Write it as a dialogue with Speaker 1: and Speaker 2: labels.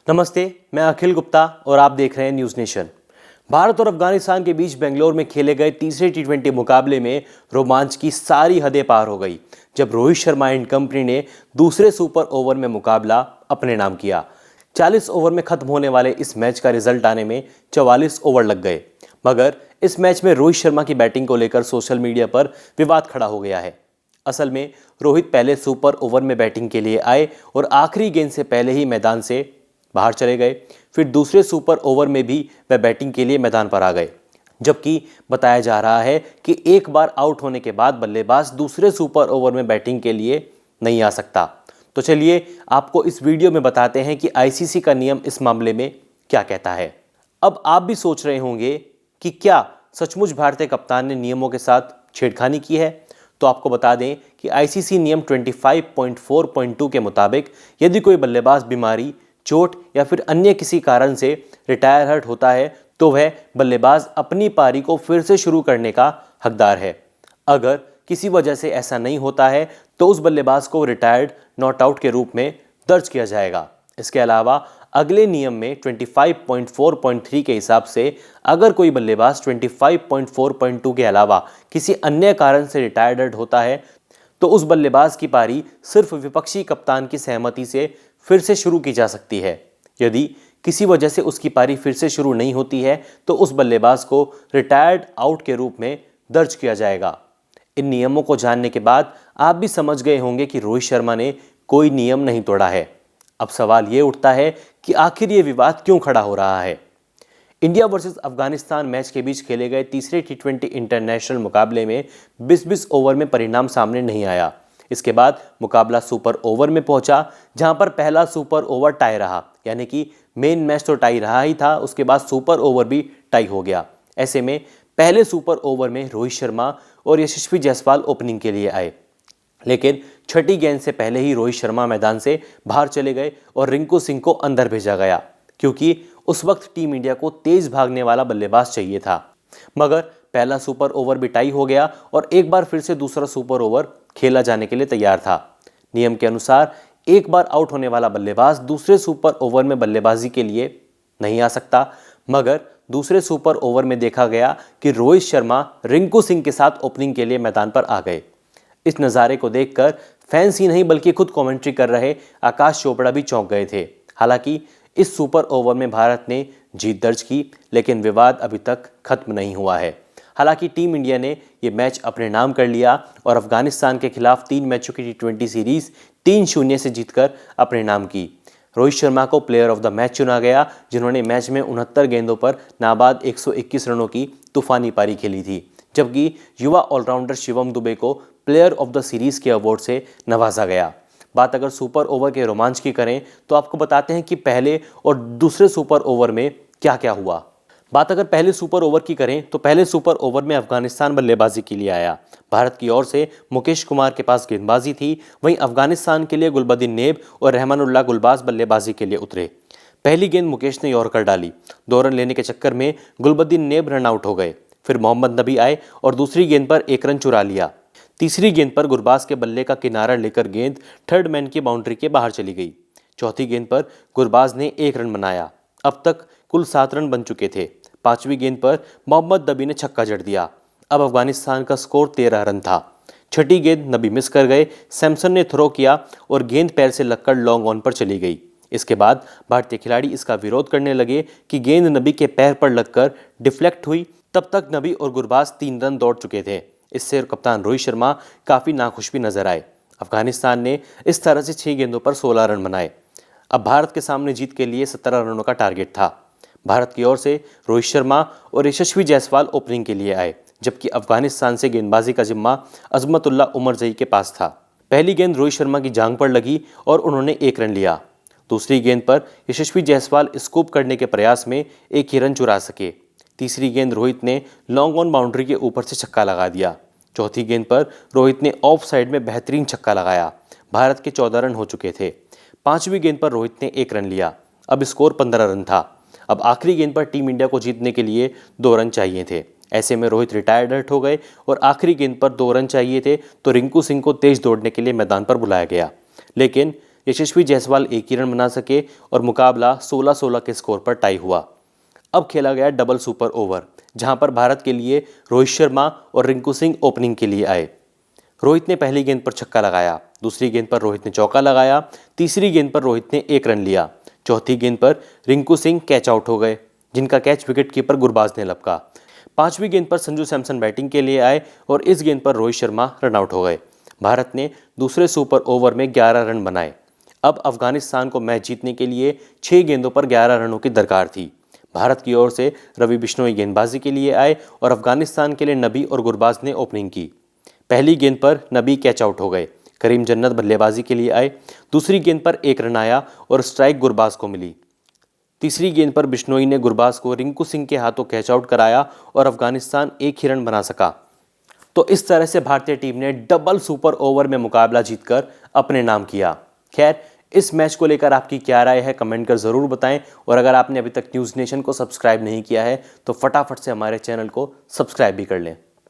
Speaker 1: नमस्ते, मैं अखिल गुप्ता और आप देख रहे हैं न्यूज़ नेशन। भारत और अफगानिस्तान के बीच बेंगलोर में खेले गए तीसरे टी20 मुकाबले में रोमांच की सारी हदें पार हो गई जब रोहित शर्मा एंड कंपनी ने दूसरे सुपर ओवर में मुकाबला अपने नाम किया। 40 ओवर में खत्म होने वाले इस मैच का रिजल्ट आने में 44 ओवर लग गए, मगर इस मैच में रोहित शर्मा की बैटिंग को लेकर सोशल मीडिया पर विवाद खड़ा हो गया है। असल में रोहित पहले सुपर ओवर में बैटिंग के लिए आए और आखिरी गेंद से पहले ही मैदान से बाहर चले गए। फिर दूसरे सुपर ओवर में भी वह बैटिंग के लिए मैदान पर आ गए, जबकि बताया जा रहा है कि एक बार आउट होने के बाद बल्लेबाज दूसरे सुपर ओवर में बैटिंग के लिए नहीं आ सकता। तो चलिए आपको इस वीडियो में बताते हैं कि आईसीसी का नियम इस मामले में क्या कहता है। अब आप भी सोच रहे होंगे कि क्या सचमुच भारतीय कप्तान ने नियमों के साथ छेड़खानी की है। तो आपको बता दें कि आईसीसी नियम 25.4.2 के मुताबिक यदि कोई बल्लेबाज बीमारी, चोट या फिर अन्य किसी कारण से रिटायर हर्ट होता है तो वह बल्लेबाज अपनी पारी को फिर से शुरू करने का हकदार है। अगर किसी वजह से ऐसा नहीं होता है तो उस बल्लेबाज को रिटायर्ड नॉट आउट के रूप में दर्ज किया जाएगा। इसके अलावा अगले नियम में 25.4.3 के हिसाब से अगर कोई बल्लेबाज 25.4.2 के अलावा किसी अन्य कारण से रिटायर्ड होता है तो उस बल्लेबाज की पारी सिर्फ विपक्षी कप्तान की सहमति से फिर से शुरू की जा सकती है। यदि किसी वजह से उसकी पारी फिर से शुरू नहीं होती है तो उस बल्लेबाज को रिटायर्ड आउट के रूप में दर्ज किया जाएगा। इन नियमों को जानने के बाद आप भी समझ गए होंगे कि रोहित शर्मा ने कोई नियम नहीं तोड़ा है। अब सवाल ये उठता है कि आखिर ये विवाद क्यों खड़ा हो रहा है। इंडिया वर्सेस अफगानिस्तान मैच के बीच खेले गए तीसरे टी20 इंटरनेशनल मुकाबले में 20-20 ओवर में परिणाम सामने नहीं आया। इसके बाद मुकाबला सुपर ओवर में पहुंचा, जहां पर पहला सुपर ओवर टाई रहा, यानी कि मेन मैच तो टाई रहा ही था, उसके बाद सुपर ओवर भी टाई हो गया। ऐसे में पहले सुपर ओवर में रोहित शर्मा और यशस्वी जायसवाल ओपनिंग के लिए आए, लेकिन छठी गेंद से पहले ही रोहित शर्मा मैदान से बाहर चले गए और रिंकू सिंह को अंदर भेजा गया, क्योंकि उस वक्त टीम इंडिया को तेज भागने वाला बल्लेबाज चाहिए था। मगर पहला सुपर ओवर भी टाई हो गया और एक बार फिर से दूसरा सुपर ओवर खेला जाने के लिए तैयार था। नियम के अनुसार एक बार आउट होने वाला बल्लेबाज दूसरे सुपर ओवर में बल्लेबाजी के लिए नहीं आ सकता, मगर दूसरे सुपर ओवर में देखा गया कि रोहित शर्मा रिंकू सिंह के साथ ओपनिंग के लिए मैदान पर आ गए। इस नज़ारे को देखकर फैंस ही नहीं बल्कि खुद कमेंट्री कर रहे आकाश चोपड़ा भी चौंक गए थे। हालांकि इस सुपर ओवर में भारत ने जीत दर्ज की, लेकिन विवाद अभी तक खत्म नहीं हुआ है। हालांकि टीम इंडिया ने ये मैच अपने नाम कर लिया और अफगानिस्तान के खिलाफ 3 मैचों की टी20 सीरीज 3-0 से जीतकर अपने नाम की। रोहित शर्मा को प्लेयर ऑफ द मैच चुना गया, जिन्होंने मैच में 69 गेंदों पर नाबाद 121 रनों की तूफानी पारी खेली थी, जबकि युवा ऑलराउंडर शिवम दुबे को प्लेयर ऑफ द सीरीज के अवार्ड से नवाजा गया। बात अगर सुपर ओवर के रोमांच की करें तो आपको बताते हैं कि पहले और दूसरे सुपर ओवर में क्या क्या हुआ। बात अगर पहले सुपर ओवर की करें तो पहले सुपर ओवर में अफगानिस्तान बल्लेबाजी के लिए आया। भारत की ओर से मुकेश कुमार के पास गेंदबाजी थी, वहीं अफगानिस्तान के लिए गुलबदीन नेब और रहमानुल्लाह गुलबाज बल्लेबाजी के लिए उतरे। पहली गेंद मुकेश ने यॉर्कर डाली, 2 रन लेने के चक्कर में गुलबदीन नेब रन आउट हो गए। फिर मोहम्मद नबी आए और दूसरी गेंद पर 1 रन चुरा लिया। तीसरी गेंद पर गुरबाज के बल्ले का किनारा लेकर गेंद थर्ड मैन की बाउंड्री के बाहर चली गई। चौथी गेंद पर गुरबाज ने 1 रन बनाया। अब तक कुल 7 रन बन चुके थे। पांचवी गेंद पर मोहम्मद नबी ने छक्का जड़ दिया। अब अफगानिस्तान का स्कोर 13 रन था। छठी गेंद नबी मिस कर गए, सैमसन ने थ्रो किया और गेंद पैर से लगकर लॉन्ग ऑन पर चली गई। इसके बाद भारतीय खिलाड़ी इसका विरोध करने लगे कि गेंद नबी के पैर पर लगकर डिफ्लेक्ट हुई। तब तक नबी और गुरबाज 3 रन दौड़ चुके थे। इससे कप्तान रोहित शर्मा काफ़ी नाखुश भी नजर आए। अफगानिस्तान ने इस तरह से 6 गेंदों पर 16 रन बनाए। अब भारत के सामने जीत के लिए 17 रनों का टारगेट था। भारत की ओर से रोहित शर्मा और यशस्वी जायसवाल ओपनिंग के लिए आए, जबकि अफगानिस्तान से गेंदबाजी का जिम्मा अजमतुल्लाह उमरजई के पास था। पहली गेंद रोहित शर्मा की जांघ पर लगी और उन्होंने 1 रन लिया। दूसरी गेंद पर यशस्वी जायसवाल स्कूप करने के प्रयास में 1 ही रन चुरा सके। तीसरी गेंद रोहित ने लॉन्ग ऑन बाउंड्री के ऊपर से छक्का लगा दिया। चौथी गेंद पर रोहित ने ऑफ साइड में बेहतरीन छक्का लगाया। भारत के 14 रन हो चुके थे। पांचवी गेंद पर रोहित ने 1 रन लिया। अब स्कोर 15 रन था। अब आखिरी गेंद पर टीम इंडिया को जीतने के लिए 2 रन चाहिए थे। ऐसे में रोहित रिटायर्ड हो गए और आखिरी गेंद पर 2 रन चाहिए थे तो रिंकू सिंह को तेज दौड़ने के लिए मैदान पर बुलाया गया। लेकिन यशस्वी जायसवाल एक ही रन बना सके और मुकाबला 16-16 के स्कोर पर टाई हुआ। अब खेला गया डबल सुपर ओवर, जहां पर भारत के लिए रोहित शर्मा और रिंकू सिंह ओपनिंग के लिए आए। रोहित ने पहली गेंद पर छक्का लगाया, दूसरी गेंद पर रोहित ने चौका लगाया, तीसरी गेंद पर रोहित ने एक रन लिया, चौथी गेंद पर रिंकू सिंह कैच आउट हो गए, जिनका कैच विकेटकीपर गुरबाज ने लपका। पांचवी गेंद पर संजू सैमसन बैटिंग के लिए आए और इस गेंद पर रोहित शर्मा रन आउट हो गए। भारत ने दूसरे सुपर ओवर में 11 रन बनाए। अब अफगानिस्तान को मैच जीतने के लिए 6 गेंदों पर 11 रनों की दरकार थी। भारत की ओर से रवि बिश्नोई गेंदबाजी के लिए आए और अफगानिस्तान के लिए नबी और गुरबाज ने ओपनिंग की। पहली गेंद पर नबी कैच आउट हो गए, करीम जन्नत बल्लेबाजी के लिए आए, दूसरी गेंद पर एक रन आया और स्ट्राइक गुरबाज को मिली। तीसरी गेंद पर बिश्नोई ने गुरबाज को रिंकू सिंह के हाथों कैच आउट कराया और अफगानिस्तान एक ही रन बना सका। तो इस तरह से भारतीय टीम ने डबल सुपर ओवर में मुकाबला जीतकर अपने नाम किया। खैर, इस मैच को लेकर आपकी क्या राय है कमेंट कर ज़रूर बताएं और अगर आपने अभी तक न्यूज़ नेशन को सब्सक्राइब नहीं किया है तो फटाफट से हमारे चैनल को सब्सक्राइब भी कर लें।